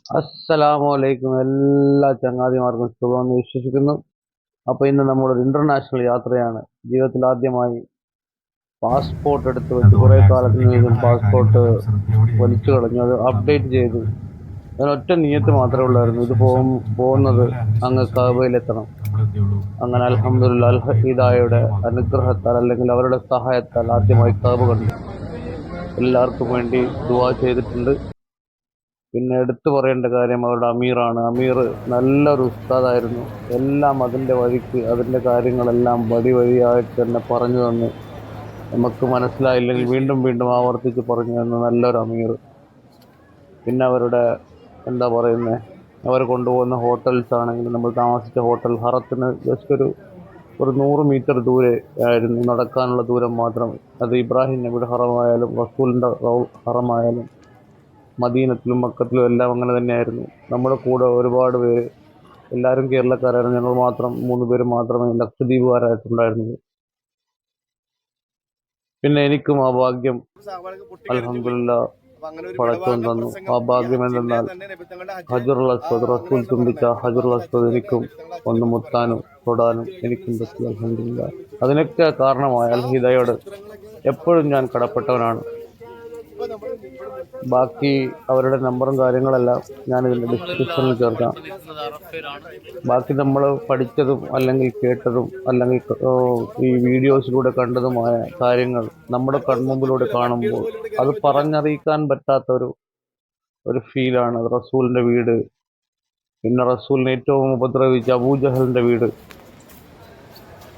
അസ്സലാമു അലൈക്കും. എല്ലാ ചങ്ങാതിമാർക്കും സുഖമെന്ന് വിശ്വസിക്കുന്നു. അപ്പോൾ ഇന്ന് നമ്മളൊരു ഇന്റർനാഷണൽ യാത്രയാണ്. ജീവിതത്തിൽ ആദ്യമായി പാസ്പോർട്ട് എടുത്ത് വെച്ച് കുറേ അതുപോലെ കാലത്തിന് ശേഷം ശ്രദ്ധിക്കേണ്ടതായ പാസ്പോർട്ട് കാര്യങ്ങളെല്ലാം ശ്രദ്ധയോടെ വലിച്ചു ഓടിക്കുക. കളഞ്ഞു. അത് അപ്ഡേറ്റ് അതുപോലെ ചെയ്തു. അതിനൊറ്റ നിയ്യത്ത് നമ്മൾ മാത്രമേ യാത്ര ഉള്ളായിരുന്നു, തുടങ്ങിയതിന് ഇത് ശേഷം പോകുന്നത് നല്ലപോലെ അങ്ങ് അനുസരിച്ചൊക്കെ കഅബയിലെത്തണം. നമ്മളെന്ത് ചെയ്യുള്ളൂ ഈ അങ്ങനെ കാര്യങ്ങളെല്ലാം അൽഹംദുലില്ലാ അൽ നിർവഹിക്കാൻ ഹിദായയുടെ വിധേയമാക്കുകയുള്ളൂ. അനുഗ്രഹത്താൽ അല്ലെങ്കിൽ അവരുടെ സഹായത്താൽ അൽഹംദുലില്ലാഹ് ആദ്യമായി റബ്ബിൽ കഅബ കണ്ടു. ആലമീൻ. എല്ലാവർക്കും വേണ്ടി ദുആ ചെയ്തിട്ടുണ്ട്. പിന്നെ എടുത്തു പറയേണ്ട കാര്യം അവരുടെ അമീറാണ്. അമീർ നല്ലൊരു ഉസ്താദായിരുന്നു. എല്ലാം അതിൻ്റെ വഴിക്ക് അതിൻ്റെ കാര്യങ്ങളെല്ലാം വഴി വഴിയായിട്ട് തന്നെ പറഞ്ഞു തന്ന് നമുക്ക് മനസ്സിലായില്ലെങ്കിൽ വീണ്ടും വീണ്ടും ആവർത്തിച്ച് പറഞ്ഞു തന്ന നല്ലൊരു അമീർ. പിന്നെ അവരുടെ എന്താ പറയുന്നത്, അവർ കൊണ്ടുപോകുന്ന ഹോട്ടൽസ് ആണെങ്കിലും നമ്മൾ താമസിച്ച ഹോട്ടൽ ഹറത്തിന് ജസ്റ്റ് ഒരു 100 മീറ്റർ ദൂരെ ആയിരുന്നു, നടക്കാനുള്ള ദൂരം മാത്രം. അത് ഇബ്രാഹിം നബിയുടെ ഹറമായാലും റസൂലിൻ്റെ ഹറമായാലും മദീനത്തിലും മക്കത്തിലും എല്ലാം അങ്ങനെ തന്നെയായിരുന്നു. നമ്മുടെ കൂടെ ഒരുപാട് പേര്, എല്ലാവരും കേരളക്കാരായിരുന്നു. ഞങ്ങൾ മാത്രം 3 പേര് മാത്രമേ ലക്ഷദ്വീപുകാരായിട്ടുണ്ടായിരുന്നത്. പിന്നെ എനിക്കും ആ ഭാഗ്യം അൽഹംദുലില്ലാ പടച്ചോൻ തന്നു. ആ ഭാഗ്യം എന്തെന്നാൽ ഹജറുൽ അസ്വദ്, റസൂൽ ചുംബിച്ച ഹജറുൽ അസ്വദ് എനിക്കും ഒന്ന് മുത്താനും തൊടാനും എനിക്കും പറ്റി. അൽഹംദുലില്ലാ അതിനൊക്കെ കാരണമായ അൽ ഹിദയോട് എപ്പോഴും ഞാൻ കടപ്പെട്ടവനാണ്. ബാക്കി അവരുടെ നമ്പറും കാര്യങ്ങളെല്ലാം ഞാൻ ഇതിൻ്റെ ഡിസ്ക്രിപ്ഷനിൽ ചേർക്കാം. ബാക്കി നമ്മൾ പഠിച്ചതും അല്ലെങ്കിൽ കേട്ടതും അല്ലെങ്കിൽ ഈ വീഡിയോസിലൂടെ കണ്ടതുമായ കാര്യങ്ങൾ നമ്മുടെ കൺമുമ്പിലൂടെ കാണുമ്പോൾ അത് പറഞ്ഞറിയിക്കാൻ പറ്റാത്ത ഒരു ഫീലാണ്. അത് റസൂലിൻ്റെ വീട്, പിന്നെ റസൂലിനെ ഏറ്റവും ഉപദ്രവിച്ച അബൂജഹലിൻ്റെ വീട്,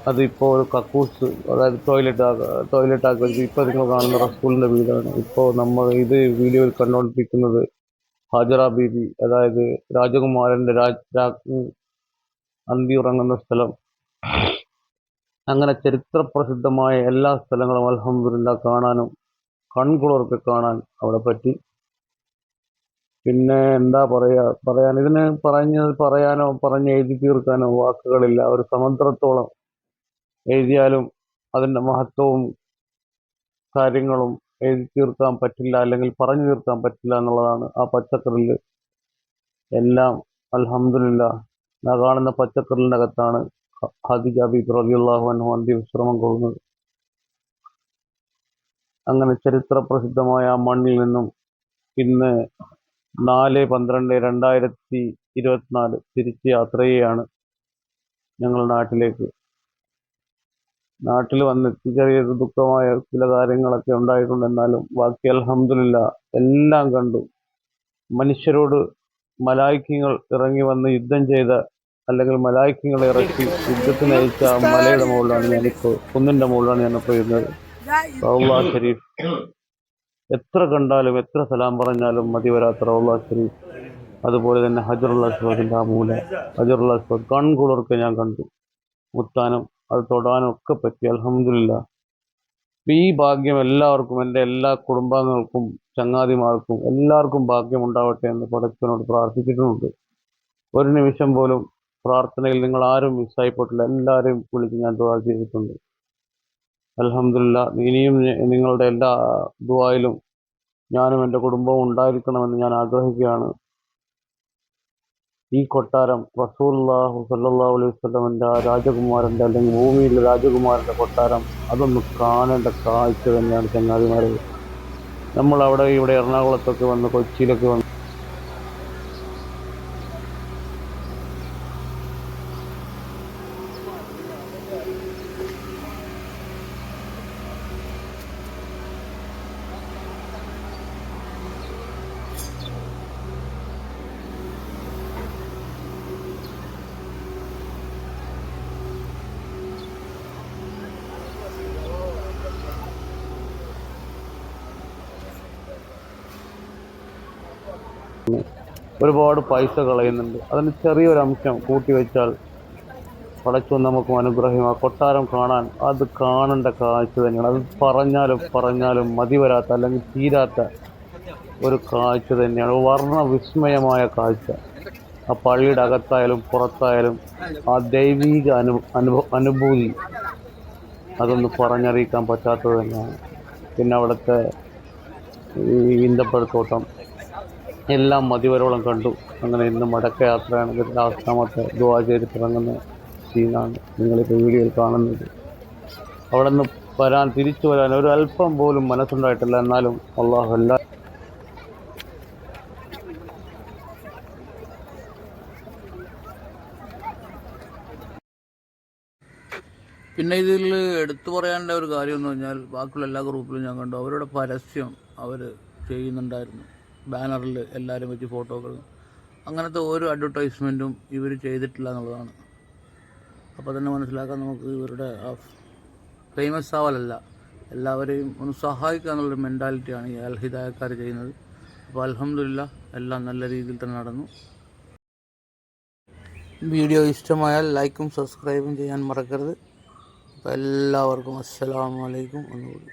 അതിപ്പോൾ ഒരു കക്കൂസ്, അതായത് ടോയ്ലറ്റ് ആക്കി വെച്ചു. ഇപ്പോൾ നിങ്ങൾ കാണുന്ന റസൂലിൻ്റെ വീടാണ്. ഇപ്പോൾ നമ്മൾ ഇത് വീഡിയോയിൽ കണ്ടുകൊണ്ടിരിക്കുന്നത് ഹാജറ ബീബി, അതായത് രാജകുമാരൻ്റെ രാജ്ഞി അന്തി ഉറങ്ങുന്ന സ്ഥലം. അങ്ങനെ ചരിത്ര പ്രസിദ്ധമായ എല്ലാ സ്ഥലങ്ങളും അൽഹംദുലില്ലാ കാണാനും കൺകുളിർക്ക് കാണാൻ അവിടെ പറ്റി. പിന്നെ എന്താ പറയാൻ, ഇതിന് പറയാനോ പറഞ്ഞ് എഴുതി തീർക്കാനോ വാക്കുകളില്ല. ഒരു സമുദ്രത്തോളം എഴുതിയാലും അതിൻ്റെ മഹത്വവും കാര്യങ്ങളും എഴുതി തീർക്കാൻ പറ്റില്ല, അല്ലെങ്കിൽ പറഞ്ഞു തീർക്കാൻ പറ്റില്ല എന്നുള്ളതാണ്. ആ പച്ചക്കറിൽ എല്ലാം അൽഹംദുലില്ലാ ആ കാണുന്ന പച്ചക്കറിലിൻ്റെ അകത്താണ് ഖദീജ ബീബി റളിയല്ലാഹു അൻഹ അന്ത്യവിശ്രമം കൊള്ളുന്നത്. അങ്ങനെ ചരിത്ര പ്രസിദ്ധമായ ആ മണ്ണിൽ നിന്നും ഇന്ന് 4/12/2024 തിരിച്ച് യാത്ര ചെയ്യുകയാണ് ഞങ്ങൾ നാട്ടിലേക്ക്. നാട്ടിൽ വന്നെത്തി ചെറിയൊരു ദുഃഖമായ ചില കാര്യങ്ങളൊക്കെ ഉണ്ടായിട്ടുണ്ട്. എന്നാലും ബാക്കി അൽഹംദുലില്ലാ എല്ലാം കണ്ടു. മനുഷ്യരോട് മലായിക്യങ്ങൾ ഇറങ്ങി വന്ന് യുദ്ധം ചെയ്ത, അല്ലെങ്കിൽ മലായിക്യങ്ങൾ ഇറക്കി യുദ്ധത്തിന് അയച്ച ആ മലയുടെ മുകളിലാണ് ഞാനിപ്പോൾ, കുന്നിൻ്റെ മുകളിലാണ് ഞാനിപ്പോൾ ഇരുന്നത്. റൗള ഷരീഫ് എത്ര കണ്ടാലും എത്ര സലാം പറഞ്ഞാലും മതി വരാത്ത റൗള ഷരീഫ്. അതുപോലെ തന്നെ ഹജറുൽ അസ്വദിൻ്റെ ആ മൂല, ഹജറുൽ അസ്വദ് കൺകുളിർക്ക് ഞാൻ കണ്ടു. മുത്താനും അത് തൊടാനും ഒക്കെ പറ്റി. അൽഹംദുലില്ലാ ഈ ഭാഗ്യം എല്ലാവർക്കും, എൻ്റെ എല്ലാ കുടുംബാംഗങ്ങൾക്കും ചങ്ങാതിമാർക്കും എല്ലാവർക്കും ഭാഗ്യം ഉണ്ടാവട്ടെ എന്ന് പടച്ചവനോട് പ്രാർത്ഥിച്ചിട്ടുമുണ്ട്. ഒരു നിമിഷം പോലും പ്രാർത്ഥനയിൽ നിങ്ങൾ ആരും മിസ്സായിപ്പോയിട്ടില്ല. എല്ലാവരെയും വിളിച്ച് ഞാൻ ദുആ ചെയ്തിട്ടുണ്ട്. അൽഹംദുലില്ലാ ഇനിയും നിങ്ങളുടെ എല്ലാ ദുആയിലും ഞാനും എൻ്റെ കുടുംബവും ഉണ്ടായിരിക്കണമെന്ന് ഞാൻ ആഗ്രഹിക്കുകയാണ്. ഈ കൊട്ടാരം റസൂലുള്ളാഹി സ്വല്ലല്ലാഹു അലൈഹി വസല്ലമയുടെ ആ രാജകുമാരൻ്റെ, അല്ലെങ്കിൽ ഭൂമിയിലെ രാജകുമാരൻ്റെ കൊട്ടാരം, അതൊന്ന് കാണേണ്ട കാഴ്ച തന്നെയാണ് ചങ്ങാതിമാരെ. നമ്മൾ അവിടെ ഇവിടെ എറണാകുളത്തൊക്കെ വന്ന്, കൊച്ചിയിലൊക്കെ വന്ന് ഒരുപാട് പൈസ കളയുന്നുണ്ട്. അതിന് ചെറിയൊരു അംശം കൂട്ടി വെച്ചാൽ പടച്ചോൻ നമുക്കും അനുഗ്രഹം. ആ കൊട്ടാരം കാണാൻ, അത് കാണേണ്ട കാഴ്ച തന്നെയാണ്. അത് പറഞ്ഞാലും പറഞ്ഞാലും മതി വരാത്ത, അല്ലെങ്കിൽ തീരാത്ത ഒരു കാഴ്ച തന്നെയാണ്. വർണ്ണ വിസ്മയമായ കാഴ്ച. ആ പള്ളിയുടെ അകത്തായാലും പുറത്തായാലും ആ ദൈവീക അനുഭൂതി അതൊന്ന് പറഞ്ഞറിയിക്കാൻ പറ്റാത്തത് തന്നെയാണ്. പിന്നെ അവിടുത്തെ ഈ ഈന്തപ്പഴത്തോട്ടം, എല്ലാം മതിവരോളം കണ്ടു. അങ്ങനെ ഇന്ന് മടക്കയാത്രയാണ്. ഇതിൻ്റെ അവസാനത്തെ ദുആ ചെയ്തിട്ടിറങ്ങുന്ന സീനാണ് നിങ്ങളിപ്പോൾ വീഡിയോയിൽ കാണുന്നത്. അവിടെ നിന്ന് തിരിച്ചു വരാൻ ഒരു അല്പം പോലും മനസ്സുണ്ടായിട്ടില്ല. എന്നാലും അള്ളാഹു എല്ലാ പിന്നെ ഇതിൽ എടുത്തു പറയേണ്ട ഒരു കാര്യം എന്ന് പറഞ്ഞാൽ ബാക്കിയുള്ള എല്ലാ ഗ്രൂപ്പിലും ഞാൻ കണ്ടു അവരുടെ പരസ്യം അവർ ചെയ്യുന്നുണ്ടായിരുന്നു. ബാനറിൽ എല്ലാവരും വെച്ച് ഫോട്ടോകൾ, അങ്ങനത്തെ ഒരു അഡ്വർടൈസ്മെൻറ്റും ഇവർ ചെയ്തിട്ടില്ല എന്നുള്ളതാണ്. അപ്പോൾ തന്നെ മനസ്സിലാക്കാൻ നമുക്ക് ഇവരുടെ ഫേമസ് ആവലല്ല, എല്ലാവരെയും ഒന്ന് സഹായിക്കുക എന്നുള്ളൊരു മെൻറ്റാലിറ്റിയാണ് ഈ അൽ ഹിദായക്കാർ ചെയ്യുന്നത്. അപ്പോൾ അൽഹംദുലില്ലാഹ് എല്ലാം നല്ല രീതിയിൽ തന്നെ നടന്നു. വീഡിയോ ഇഷ്ടമായാൽ ലൈക്കും സബ്സ്ക്രൈബും ചെയ്യാൻ മറക്കരുത്. അപ്പോൾ എല്ലാവർക്കും അസ്സലാമു അലൈക്കും ഒന്നുകൂടി.